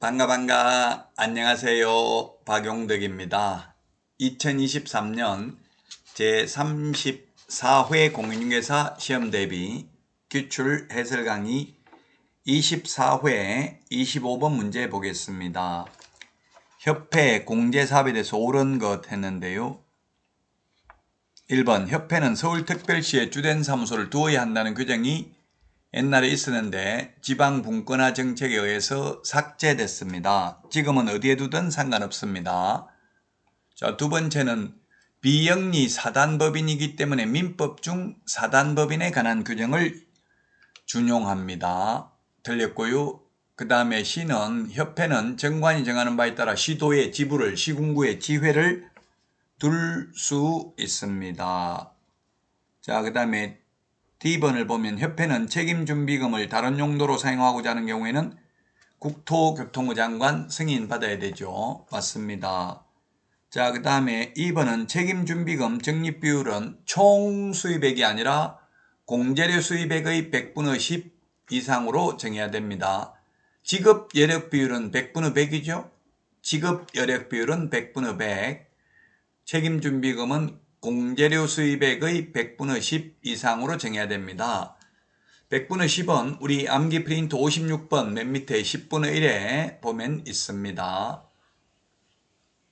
반가 안녕하세요. 박용덕입니다. 2023년 제34회 공인중개사 시험대비 기출 해설 강의 24회 25번 문제 보겠습니다. 협회 공제사업에 대해서 옳은 것 했는데요. 1번 협회는 서울특별시에 주된 사무소를 두어야 한다는 규정이 옛날에 있었는데 지방분권화 정책에 의해서 삭제됐습니다. 지금은 어디에 두든 상관없습니다. 자, 두 번째는 비영리 사단법인이기 때문에 민법 중 사단법인에 관한 규정을 준용합니다. 틀렸고요. 그 다음에 C는 협회는 정관이 정하는 바에 따라 시도의 지부를 시군구의 지회를 둘 수 있습니다. 자, 그 다음에 D번을 보면 협회는 책임준비금을 다른 용도로 사용하고자 하는 경우에는 국토교통부 장관 승인 받아야 되죠. 맞습니다. 자, 그 다음에 2번은 책임준비금 적립비율은 총 수입액이 아니라 공제료 수입액의 100분의 10 이상으로 정해야 됩니다. 지급여력비율은 100분의 100이죠. 지급여력비율은 100분의 100. 책임준비금은 공제료 수입액의 100분의 10 이상으로 정해야 됩니다. 100분의 10은 우리 암기 프린트 56번 맨 밑에 10분의 1에 보면 있습니다.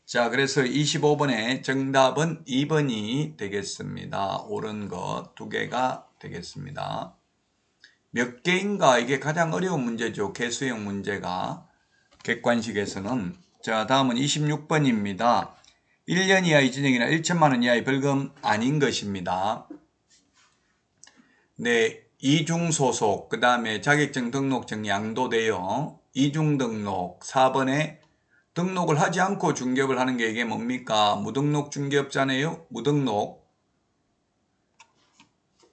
자, 그래서 25번의 정답은 2번이 되겠습니다. 옳은 것 두 개가 되겠습니다. 몇 개인가 이게 가장 어려운 문제죠. 개수형 문제가 객관식에서는. 자, 다음은 26번입니다. 1년 이하의 징역이나 1천만 원 이하의 벌금 아닌 것입니다. 네, 이중소속, 그 다음에 자격증 등록증 양도되어 이중등록, 4번에 등록을 하지 않고 중개업을 하는 게 이게 뭡니까? 무등록 중개업자네요.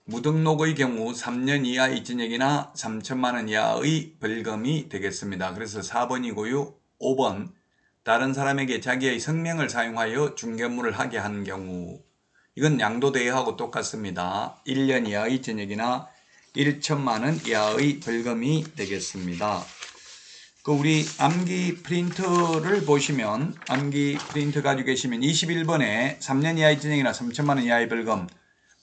무등록의 경우 3년 이하의 징역이나 3천만 원 이하의 벌금이 되겠습니다. 그래서 4번이고요. 5번 다른 사람에게 자기의 성명을 사용하여 중개업무를 하게 한 경우, 이건 양도대여하고 똑같습니다. 1년 이하의 징역이나 1천만 원 이하의 벌금이 되겠습니다. 우리 암기 프린트를 보시면, 암기 프린트 가지고 계시면 21번에 3년 이하의 징역이나 3천만 원 이하의 벌금,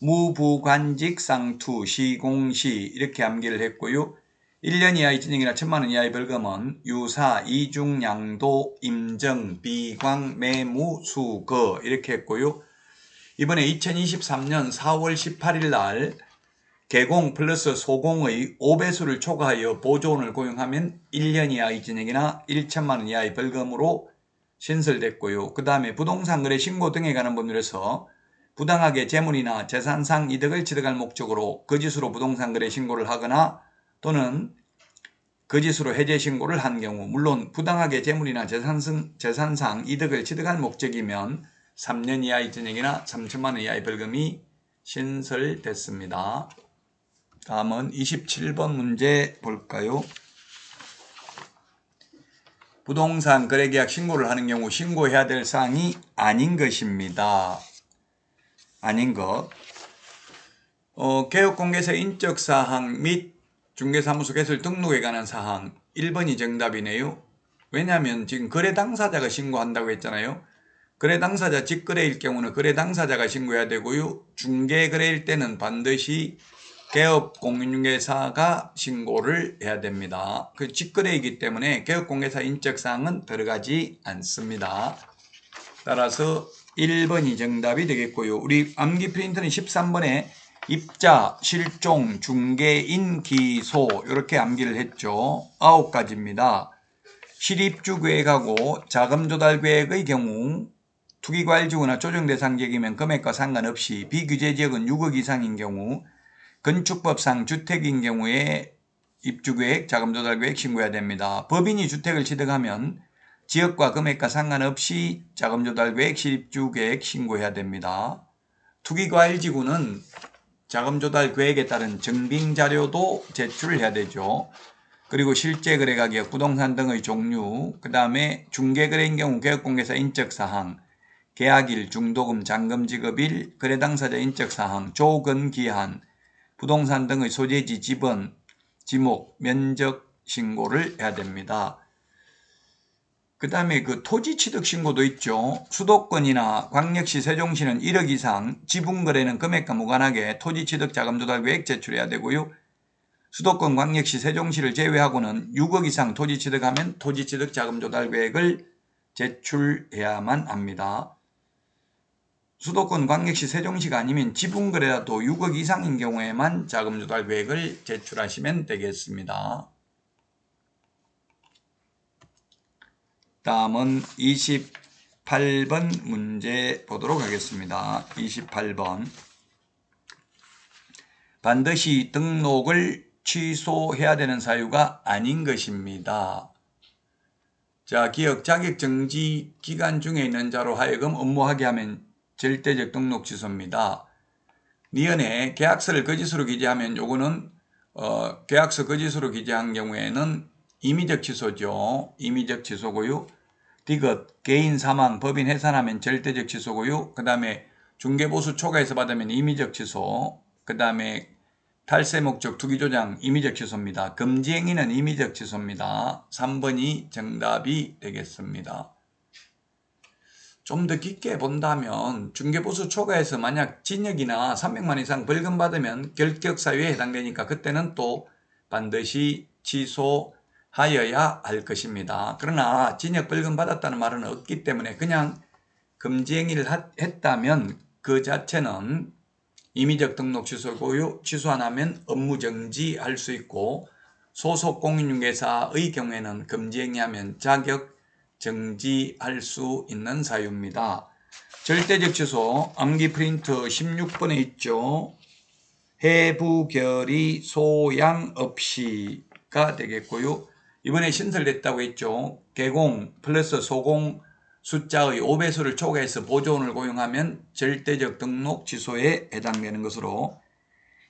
무부관직 상투 시공시 이렇게 암기를 했고요. 1년 이하의 징역이나 1천만 원 이하의 벌금은 유사, 이중, 양도, 임정, 비광, 매무, 수거 이렇게 했고요. 이번에 2023년 4월 18일 날 개공 플러스 소공의 5배수를 초과하여 보조원을 고용하면 1년 이하의 징역이나 1천만 원 이하의 벌금으로 신설됐고요. 그 다음에 부동산 거래 신고 등에 관한 법률에서 부당하게 재물이나 재산상 이득을 취득할 목적으로 거짓으로 부동산 거래 신고를 하거나 또는 거짓으로 해제 신고를 한 경우, 물론 부당하게 재물이나 재산상 이득을 취득할 목적이면 3년 이하의 징역이나 3천만 원 이하의 벌금이 신설됐습니다. 다음은 27번 문제 볼까요? 부동산 거래계약 신고를 하는 경우 신고해야 될 사항이 아닌 것입니다. 아닌 것. 개업공개서 인적사항 및 중개사무소 개설 등록에 관한 사항 1번이 정답이네요. 왜냐하면 지금 거래 당사자가 신고한다고 했잖아요. 거래 당사자 직거래일 경우는 거래 당사자가 신고해야 되고요. 중개거래일 때는 반드시 개업공인중개사가 신고를 해야 됩니다. 그 직거래이기 때문에 개업공개사 인적사항은 들어가지 않습니다. 따라서 1번이 정답이 되겠고요. 우리 암기 프린트는 13번에 입자, 실종, 중개인, 기소 이렇게 암기를 했죠. 9가지입니다. 실입주계획하고 자금조달계획의 경우 투기과일지구나 조정대상지역이면 금액과 상관없이 비규제지역은 6억 이상인 경우 건축법상 주택인 경우에 입주계획, 자금조달계획 신고해야 됩니다. 법인이 주택을 취득하면 지역과 금액과 상관없이 자금조달계획, 실입주계획 신고해야 됩니다. 투기과일지구는 자금조달계획에 따른 증빙자료도 제출해야 되죠. 그리고 실제거래가격, 부동산 등의 종류, 그 다음에 중개거래인 경우 개업공개사 인적사항, 계약일, 중도금, 잔금지급일, 거래당사자 인적사항, 조건기한, 부동산 등의 소재지, 지번, 지목, 면적 신고를 해야 됩니다. 그 다음에 그 토지 취득 신고도 있죠. 수도권이나 광역시, 세종시는 1억 이상, 지분거래는 금액과 무관하게 토지 취득 자금 조달 계획 제출해야 되고요. 수도권, 광역시, 세종시를 제외하고는 6억 이상 토지 취득하면 토지 취득 자금 조달 계획을 제출해야만 합니다. 수도권, 광역시, 세종시가 아니면 지분거래라도 6억 이상인 경우에만 자금 조달 계획을 제출하시면 되겠습니다. 다음은 28번 문제 보도록 하겠습니다. 28번. 반드시 등록을 취소해야 되는 사유가 아닌 것입니다. 자, 기업 자격정지 기간 중에 있는 자로 하여금 업무하게 하면 절대적 등록 취소입니다. 니은에 계약서를 거짓으로 기재하면 요거는 계약서 거짓으로 기재한 경우에는 임의적 취소죠. 임의적 취소고요. 디귿 개인 사망, 법인 해산하면 절대적 취소고요. 그 다음에 중개보수 초과해서 받으면 임의적 취소. 그 다음에 탈세 목적 투기조장 임의적 취소입니다. 금지행위는 임의적 취소입니다. 3번이 정답이 되겠습니다. 좀 더 깊게 본다면 중개보수 초과해서 만약 징역이나 300만 이상 벌금 받으면 결격사유에 해당되니까 그때는 또 반드시 취소하여야 할 것입니다. 그러나 징역 벌금 받았다는 말은 없기 때문에 그냥 금지행위를 했다면 그 자체는 임의적 등록 취소고요. 취소 안 하면 업무정지할 수 있고 소속 공인중개사의 경우에는 금지행위하면 자격 정지할 수 있는 사유입니다. 절대적 취소 암기 프린트 16번에 있죠. 해부결의 소양 없이가 되겠고요. 이번에 신설됐다고 했죠. 개공 플러스 소공 숫자의 5배수를 초과해서 보조원을 고용하면 절대적 등록 취소에 해당되는 것으로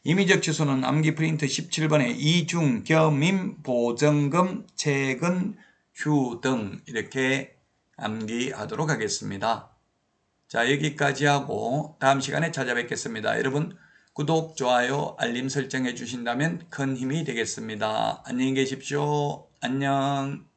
임의적 취소는 암기 프린트 17번에 이중, 겸임, 보증금, 채근, 휴 등 이렇게 암기하도록 하겠습니다. 자, 여기까지 하고 다음 시간에 찾아뵙겠습니다. 여러분 구독, 좋아요, 알림 설정해 주신다면 큰 힘이 되겠습니다. 안녕히 계십시오. 안녕.